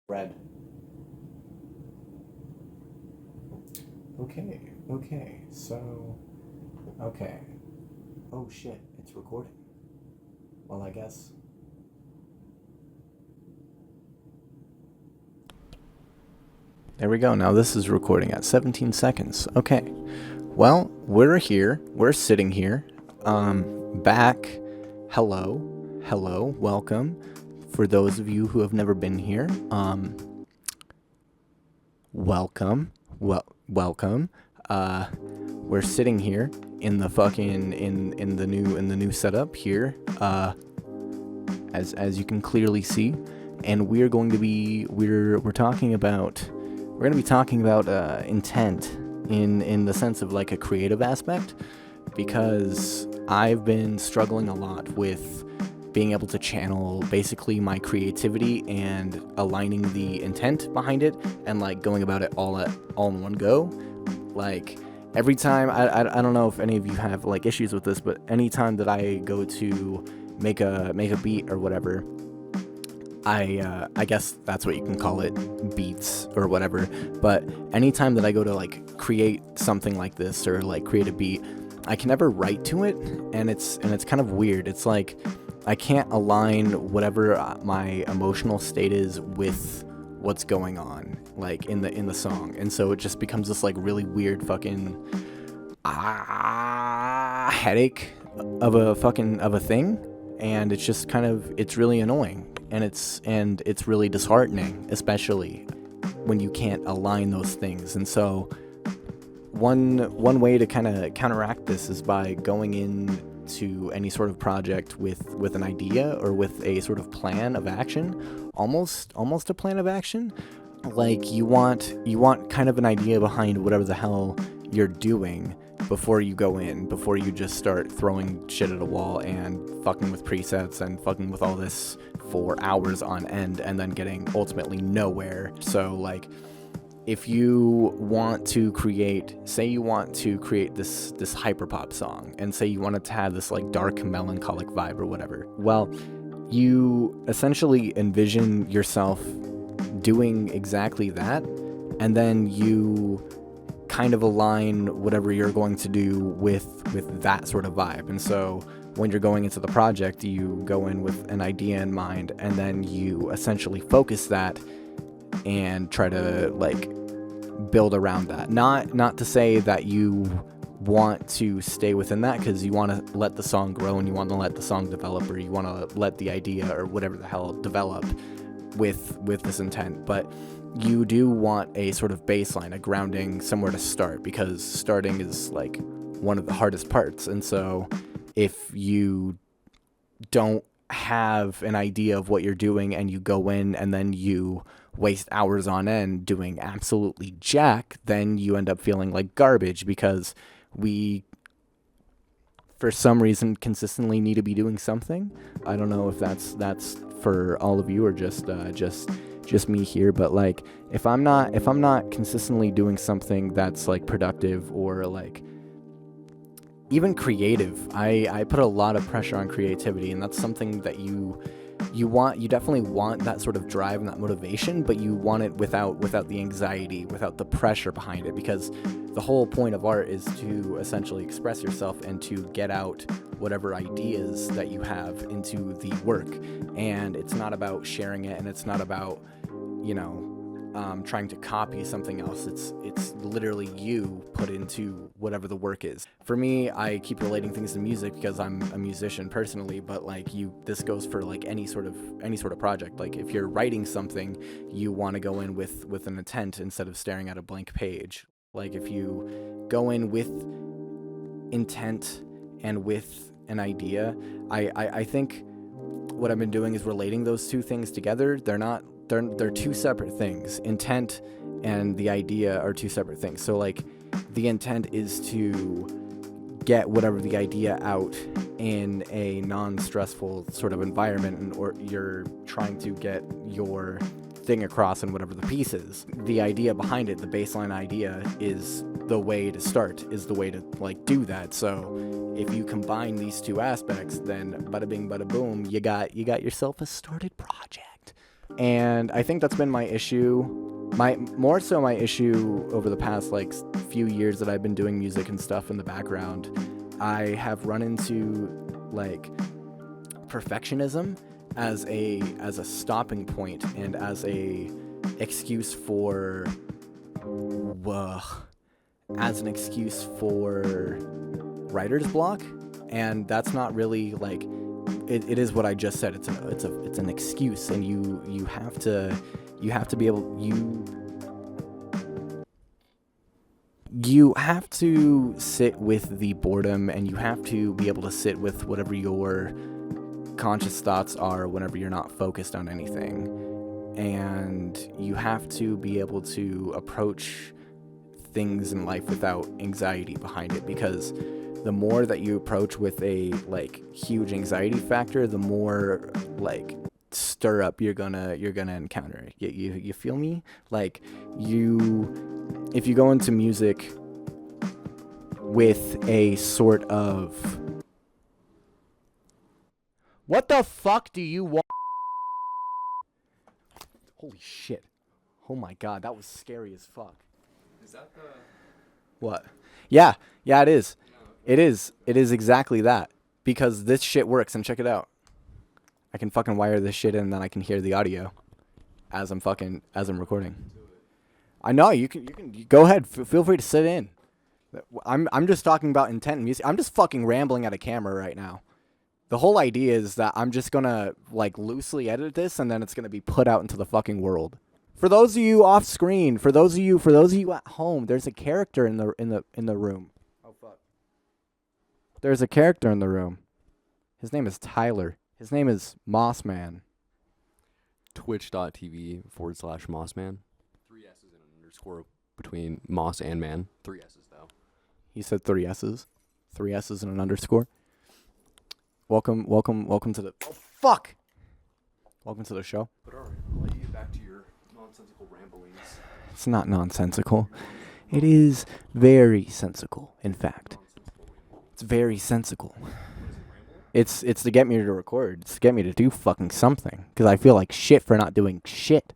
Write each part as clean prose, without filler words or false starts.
Red. Okay. Oh shit, it's recording. Well, I guess. There we go. Now this is recording at 17 seconds. Okay. Well, we're here. We're sitting here. Back. Hello. Hello. Welcome. For those of you who have never been here, welcome. Welcome. We're sitting here in the fucking in the new setup here. As you can clearly see, and we're going to be talking about intent in the sense of like a creative aspect, because I've been struggling a lot with being able to channel basically my creativity and aligning the intent behind it, and like going about it all in one go. Like every time, I don't know if any of you have like issues with this, but anytime that I go to make a beat or whatever, I guess that's what you can call it, beats or whatever. But anytime that I go to like create something like this or like create a beat, I can never write to it, and it's kind of weird. It's like I can't align whatever my emotional state is with what's going on like in the song, and so it just becomes this like really weird fucking headache of a thing, and it's just kind of, it's really annoying, and it's really disheartening, especially when you can't align those things. And so one way to kind of counteract this is by going into any sort of project with an idea or with a sort of plan of action, almost a plan of action. Like you want kind of an idea behind whatever the hell you're doing before you just start throwing shit at a wall and fucking with presets and fucking with all this for hours on end, and then getting ultimately nowhere. So like, if you want to create, say you want to create this hyperpop song, and say you want it to have this like dark melancholic vibe or whatever, well, you essentially envision yourself doing exactly that, and then you kind of align whatever you're going to do with that sort of vibe. And so when you're going into the project, you go in with an idea in mind, and then you essentially focus that and try to like build around that. Not to say that you want to stay within that, because you want to let the song grow and you want to let the song develop, or you want to let the idea or whatever the hell develop with this intent. But you do want a sort of baseline, a grounding, somewhere to start, because starting is like one of the hardest parts. And so if you don't have an idea of what you're doing, and you go in and then you waste hours on end doing absolutely jack, then you end up feeling like garbage, because we, for some reason, consistently need to be doing something. I don't know if that's for all of you, or just me here, but like if I'm not consistently doing something that's like productive or like even creative, I put a lot of pressure on creativity, and that's something that you definitely want that sort of drive and that motivation, but you want it without the anxiety, without the pressure behind it, because the whole point of art is to essentially express yourself and to get out whatever ideas that you have into the work. And it's not about sharing it, and it's not about, trying to copy something else. It's literally you put into whatever the work is. For me, I keep relating things to music because I'm a musician personally, but like this goes for like any sort of project. Like if you're writing something, you want to go in with an intent instead of staring at a blank page. Like if you go in with intent and with an idea, I think what I've been doing is relating those two things together. They're two separate things. Intent and the idea are two separate things. So like the intent is to get whatever the idea out in a non-stressful sort of environment, or you're trying to get your thing across in whatever the piece is. The idea behind it, the baseline idea, is the way to start, is the way to like do that. So if you combine these two aspects, then bada bing bada boom, you got yourself a started project. And I think that's been my issue. More so my issue over the past like few years that I've been doing music and stuff in the background. I have run into like perfectionism as a stopping point and as a excuse for as an excuse for writer's block, and that's not really like it is what I just said. It's an excuse, and you have to be able you have to sit with the boredom, and you have to be able to sit with whatever your conscious thoughts are whenever you're not focused on anything. And you have to be able to approach things in life without anxiety behind it, because the more that you approach with a like huge anxiety factor, the more like stir up you're gonna encounter. You feel me? Like if you go into music with a sort of what the fuck do you want? Holy shit. Oh my god, that was scary as fuck. Is that the... What? Yeah, it is. It is exactly that. Because this shit works, and check it out. I can fucking wire this shit in, and then I can hear the audio as I'm recording. I know, you can go ahead, feel free to sit in. I'm just talking about intent and music. I'm just fucking rambling at a camera right now. The whole idea is that I'm just gonna like loosely edit this, and then it's gonna be put out into the fucking world. For those of you off screen, for those of you at home, there's a character in the room. Oh fuck. There's a character in the room. His name is Tyler. His name is Mossman. Twitch.tv/Mossman. 3 S's and an underscore between Moss and Man. 3 S's though. He said 3 S's. 3 S's and an underscore. Welcome to the... Oh, fuck! Welcome to the show. But alright, I'll let you get back to your nonsensical ramblings. It's not nonsensical. It is very sensical, in fact. It's very sensical. It's to get me to record. It's to get me to do fucking something. Because I feel like shit for not doing shit.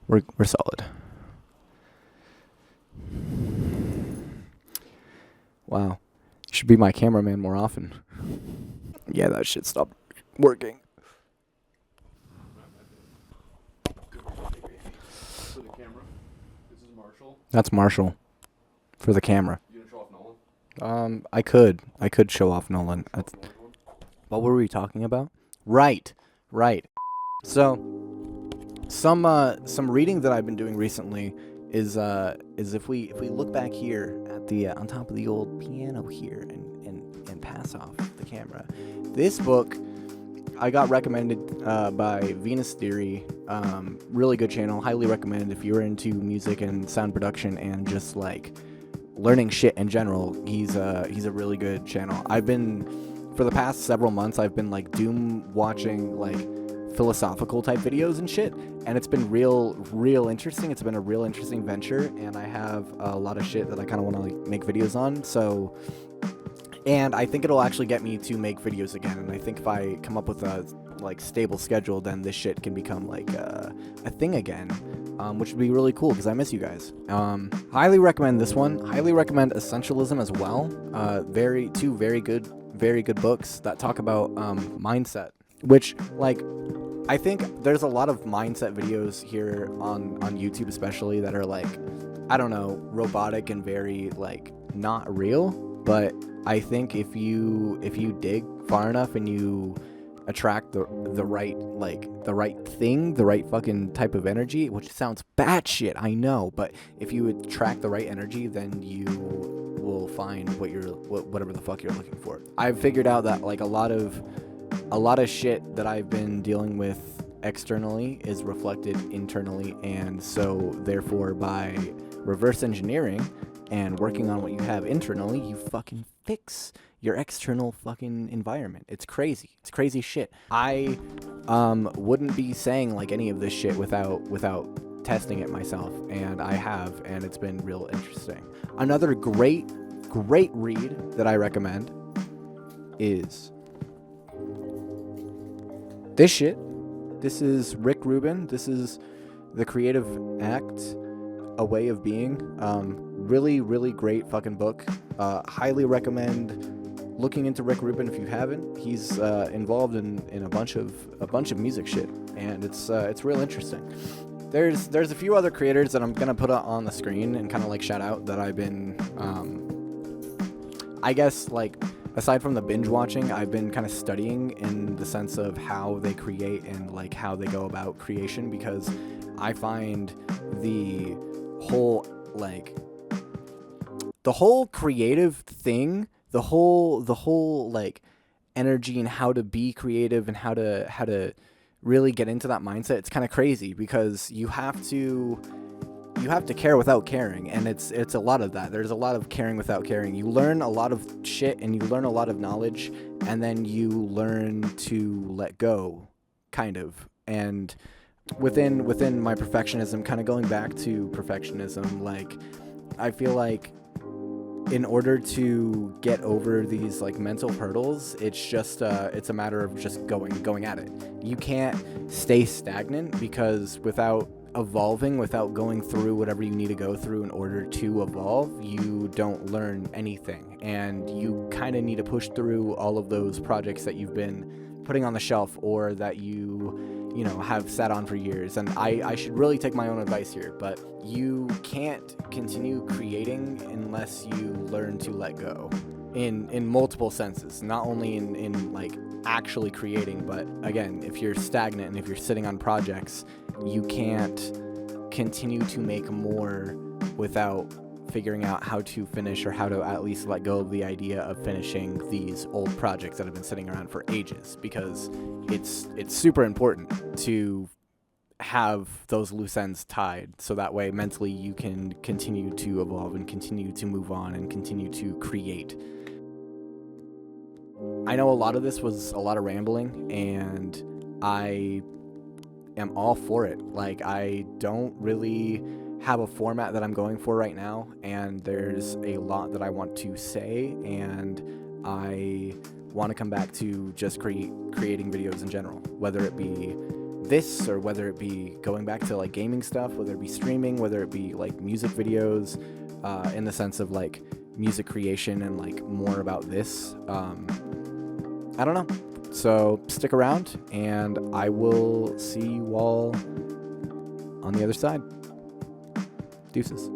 We're solid. Wow. You should be my cameraman more often. Yeah, that shit stopped working. For the camera, this is Marshall. That's Marshall. For the camera. You gonna show off Nolan? I could show off Nolan. What were we talking about? Right. So, some reading that I've been doing recently is if we look back here at the on top of the old piano here and pass off the camera. This book I got recommended by Venus Theory. Really good channel. Highly recommended if you're into music and sound production and just like learning shit in general. He's a really good channel. For the past several months, I've been like doom watching like philosophical type videos and shit, and it's been real interesting. It's been a real interesting venture, and I have a lot of shit that I kind of want to like make videos on. So, and I think it'll actually get me to make videos again. And I think if I come up with a like stable schedule, then this shit can become like a thing again, which would be really cool because I miss you guys. Highly recommend this one. Highly recommend Essentialism as well. Two very good books that talk about mindset, which like I think there's a lot of mindset videos here on YouTube especially that are like, I don't know, robotic and very like not real, but I think if you dig far enough and you attract the right thing, the right fucking type of energy, which sounds batshit, I know, but if you attract the right energy, then you will find whatever the fuck you're looking for. I've figured out that like a lot of shit that I've been dealing with externally is reflected internally, and so therefore by reverse engineering and working on what you have internally, you fucking fix your external fucking environment. It's crazy shit. I wouldn't be saying like any of this shit without testing it myself, and I have, and it's been real interesting. Another great read that I recommend is this shit. This is Rick Rubin. This is The Creative Act, A Way of Being. Really, really great fucking book. Highly recommend looking into Rick Rubin if you haven't. He's involved in a bunch of music shit, and it's real interesting. There's a few other creators that I'm gonna put on the screen and kind of like shout out that I've been, I guess, like, aside from the binge watching, I've been kind of studying in the sense of how they create and like how they go about creation, because I find the whole creative thing, the whole like energy and how to be creative and how to really get into that mindset. It's kind of crazy because you have to care without caring, and it's a lot of that. There's a lot of caring without caring. You learn a lot of shit and you learn a lot of knowledge, and then you learn to let go, kind of. And within my perfectionism, kind of going back to perfectionism, like, I feel like in order to get over these like mental hurdles, it's just it's a matter of just going at it. You can't stay stagnant, because without evolving, without going through whatever you need to go through in order to evolve, you don't learn anything. And you kind of need to push through all of those projects that you've been putting on the shelf, or that you have sat on for years. And I should really take my own advice here, but you can't continue creating unless you learn to let go in multiple senses, not only in like actually creating, but again, if you're stagnant and if you're sitting on projects, you can't continue to make more without figuring out how to finish, or how to at least let go of the idea of finishing these old projects that have been sitting around for ages, because it's super important to have those loose ends tied, so that way mentally you can continue to evolve and continue to move on and continue to create. I know a lot of this was a lot of rambling, and I am all for it. Like, I don't really have a format that I'm going for right now, and there's a lot that I want to say, and I want to come back to just creating videos in general, whether it be this, or whether it be going back to like gaming stuff, whether it be streaming, whether it be like music videos, in the sense of like music creation, and like more about this. I don't know. So stick around, and I will see you all on the other side. Deuces.